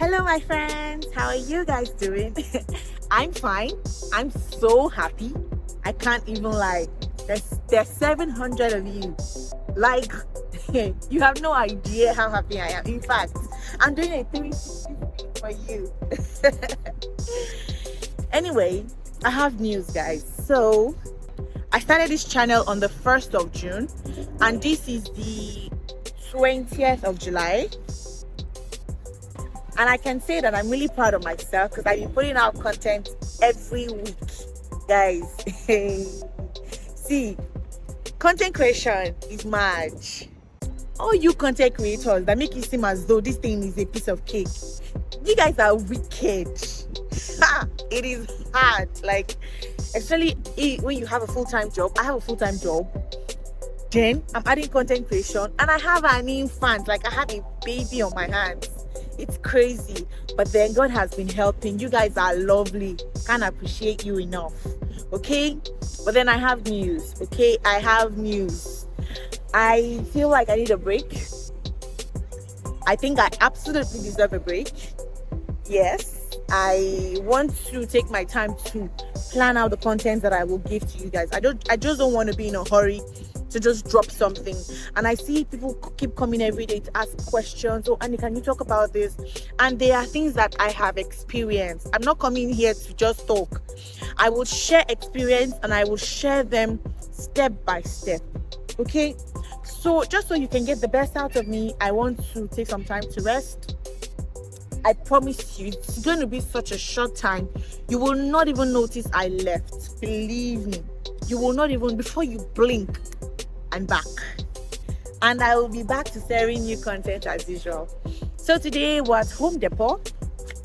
Hello my friends, how are you guys doing? I'm fine. I'm so happy. I can't even lie. There's 700 of you. Like, you have no idea how happy I am. In fact, I'm doing a 360 for you. Anyway, I have news, guys. So I started this channel on the 1st of June and this is the 20th of July. And I can say that I'm really proud of myself because I've been putting out content every week, guys. See, content creation is mad. All you content creators that make it seem as though this thing is a piece of cake, you guys are wicked. It is hard. Like, especially when you have a full-time job. I have a full-time job. Then I'm adding content creation and I have an infant. Like, I have a baby on my hands. It's crazy, but then God has been helping. You guys are lovely. Can't appreciate you enough. Okay, but then I have news. Okay, I have news. I feel like I need a break. I think I absolutely deserve a break. Yes, I want to take my time to plan out the content that I will give to you guys. I just don't want to be in a hurry to just drop something. And I see people keep coming every day to ask questions. Oh, Annie, can you talk about this? And there are things that I have experienced. I'm not coming here to just talk. I will share experience and I will share them step by step. Okay, so just so you can get the best out of me, I want to take some time to rest. I promise you, it's going to be such a short time. You will not even notice I left. Believe me, you will not even, before you blink, I'm back. And I will be back to sharing new content as usual. So today was Home Depot.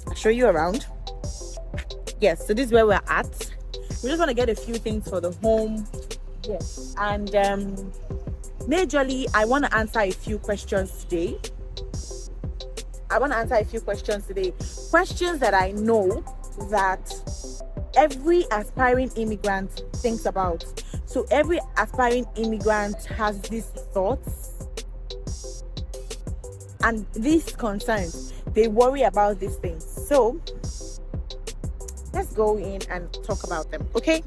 I'll show you around. Yes, so this is where we're at. We just want to get a few things for the home. Yes, and majorly, I want to answer a few questions today. Questions that I know that every aspiring immigrant thinks about. So every aspiring immigrant has these thoughts and these concerns. They worry about these things. So let's go in and talk about them, okay?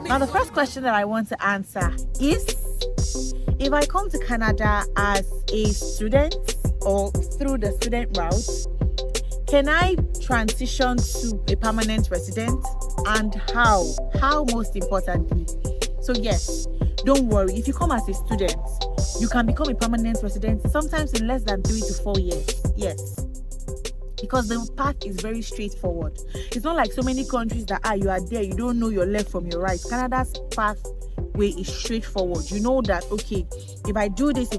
Now, the first question that I want to answer is, if I come to Canada as a student or through the student route, can I transition to a permanent resident, and how? How, most importantly? So yes, don't worry. If you come as a student, you can become a permanent resident sometimes in less than 3 to 4 years. Yes. Because the path is very straightforward. It's not like so many countries that you are there, you don't know your left from your right. Canada's pathway is straightforward. You know that, okay, if I do this,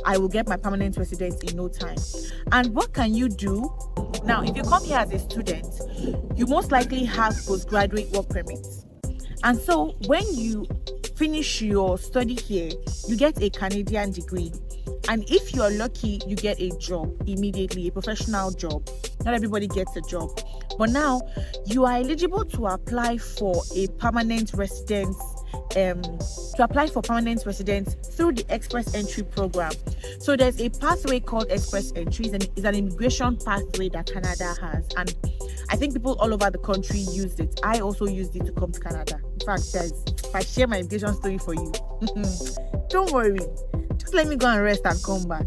I will get my permanent residence in no time. And what can you do? Now, if you come here as a student, you most likely have postgraduate work permits. And so when you finish your study here, you get a Canadian degree. And if you're lucky, you get a job immediately, a professional job. Not everybody gets a job. But now you are eligible to apply for a permanent residence, through the Express Entry program. So there's a pathway called Express Entry. It's an immigration pathway that Canada has. And I think people all over the country used it. I also used it to come to Canada. In fact, guys, if I share my immigration story for you, don't worry. Just let me go and rest and come back.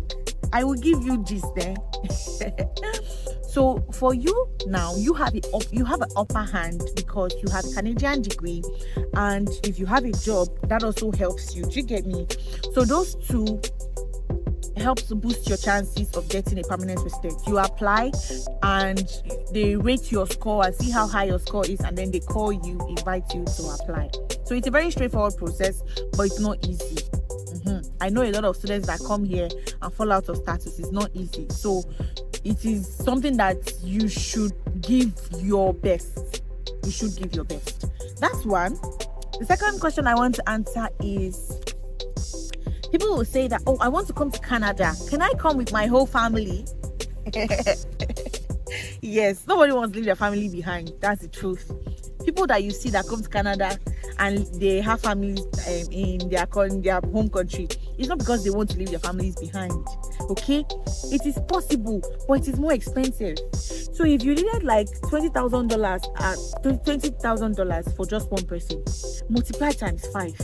I will give you this then. So for you now, you have an upper hand because you have a Canadian degree, and if you have a job, that also helps you. Do you get me? So those two helps to boost your chances of getting a permanent resident. You apply and they rate your score and see how high your score is, and then they call you, invite you to apply. So it's a very straightforward process, but it's not easy. I know a lot of students that come here and fall out of status. It's not easy. So it is something that you should give your best. You should give your best. That's one. The second question I want to answer is, people will say that, oh, I want to come to Canada. Can I come with my whole family? Yes, nobody wants to leave their family behind. That's the truth. People that you see that come to Canada and they have families in their home country, it's not because they want to leave their families behind. Okay, it is possible, but it is more expensive. So if you needed like $20,000 for just one person, multiply times 5.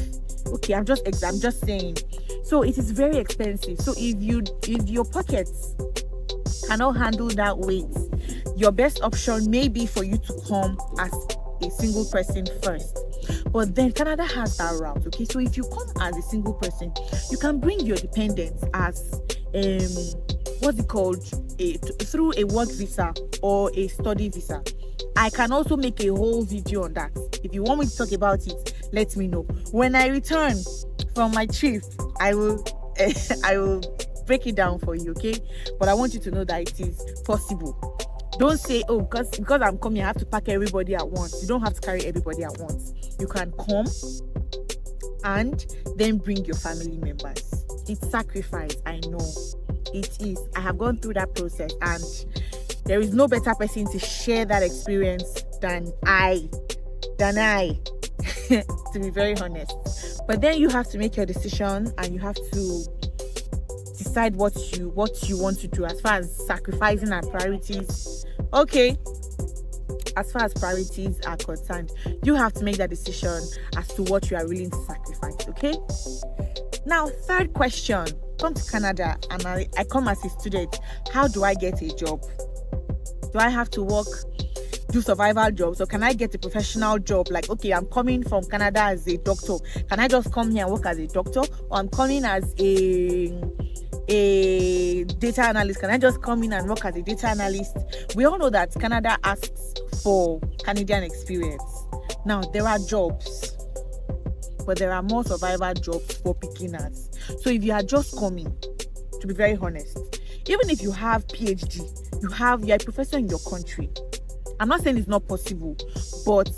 Okay, I'm just saying. So it is very expensive. So if your pockets cannot handle that weight, your best option may be for you to come as a single person first. But then Canada has that route. Okay, so if you come as a single person, you can bring your dependents as what's it called, through a work visa or a study visa. I can also make a whole video on that. If you want me to talk about it, let me know. When I return from my trip, I will break it down for you, okay? But I want you to know that it is possible. Don't say, oh, because I'm coming, I have to pack everybody at once. You don't have to carry everybody at once. You can come and then bring your family members. It's sacrifice, I know. It is. I have gone through that process, and there is no better person to share that experience than I. To be very honest. But then you have to make your decision, and you have to decide what you want to do as far as sacrificing our priorities. Okay, as far as priorities are concerned, you have to make that decision as to what you are willing to sacrifice. Okay, now third question, come to Canada and I come as a student. How do I get a job? Do I have to work, do survival jobs, or can I get a professional job? Like, okay, I'm coming from Canada as a doctor, can I just come here and work as a doctor? Or I'm coming as a data analyst, can I just come in and work as a data analyst? We all know that Canada asks for Canadian experience. Now, there are jobs, but there are more survival jobs for beginners. So if you are just coming, to be very honest, even if you have PhD, you're a professor in your country, I'm not saying it's not possible, but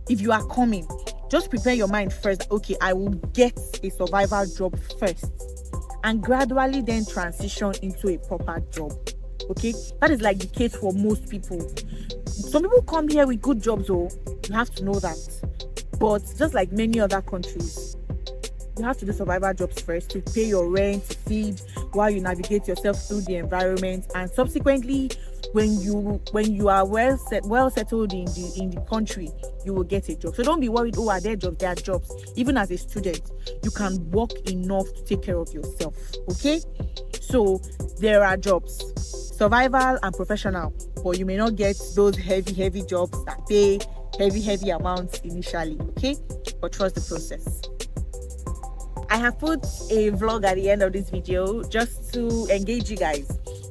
if you are coming, just prepare your mind first. Okay, I will get a survival job first, and gradually then transition into a proper job. Okay, that is like the case for most people. Some people come here with good jobs, you have to know that. But just like many other countries, you have to do survival jobs first to pay your rent, to feed, while you navigate yourself through the environment, and subsequently, when you are well settled in the country, you will get a job. So don't be worried, are there jobs? There are jobs. Even as a student, you can work enough to take care of yourself. Okay, so there are jobs, survival and professional, but you may not get those heavy jobs that pay heavy amounts initially. Okay, but trust the process. I have put a vlog at the end of this video just to engage you guys.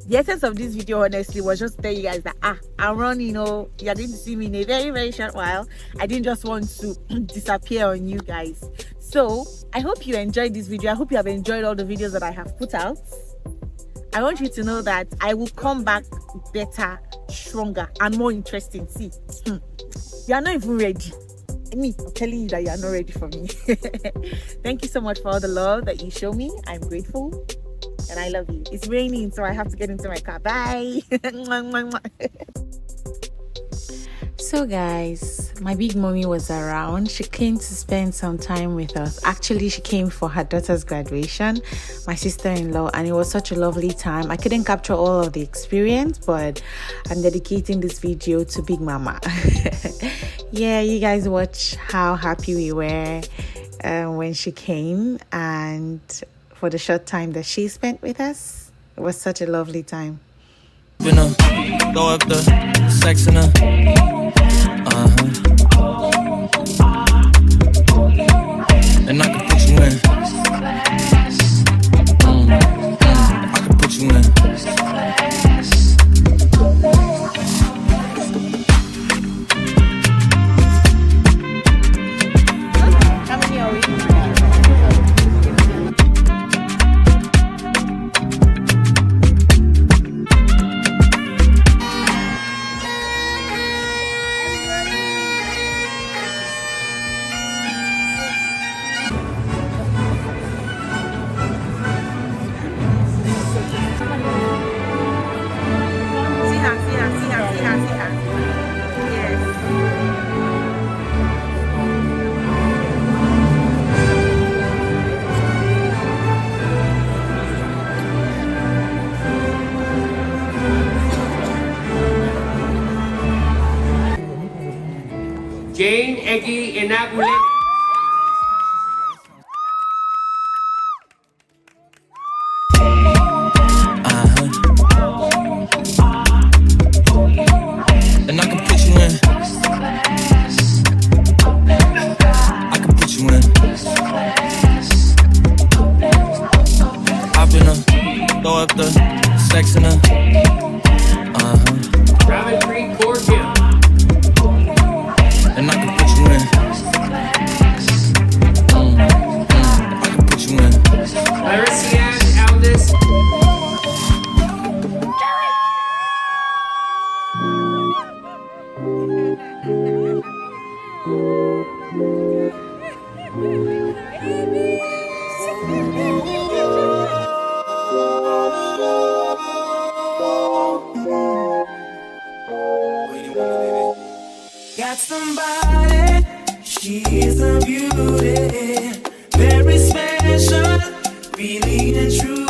The essence of this video, honestly, was just to tell you guys that I'm running, you're going to see me in a very, very short while. I didn't just want to disappear on you guys. So I hope you enjoyed this video. I hope you have enjoyed all the videos that I have put out. I want you to know that I will come back better, stronger, and more interesting. See, you are not even ready. I'm telling you that you are not ready for me. Thank you so much for all the love that you show me. I'm grateful. And I love you. It's raining, so I have to get into my car. Bye. So guys, my big mommy was around. She came to spend some time with us. Actually, she came for her daughter's graduation, my sister-in-law, and it was such a lovely time. I couldn't capture all of the experience, but I'm dedicating this video to Big Mama. Yeah, you guys watch how happy we were when she came, and for the short time that she spent with us. It was such a lovely time. Throw up the sex in her. And I can put you in. I can put you in. How many are we? See her, see her, see her, see her, see her. Yes. Jane Egi Inabulene. And I can put you in. I can put you in. I've been throw up the sex in her. Robin Creek Corfield. And I can put you in. I can put you in. Larissa Aldis. Got somebody, she is a beauty, very special, really and truly.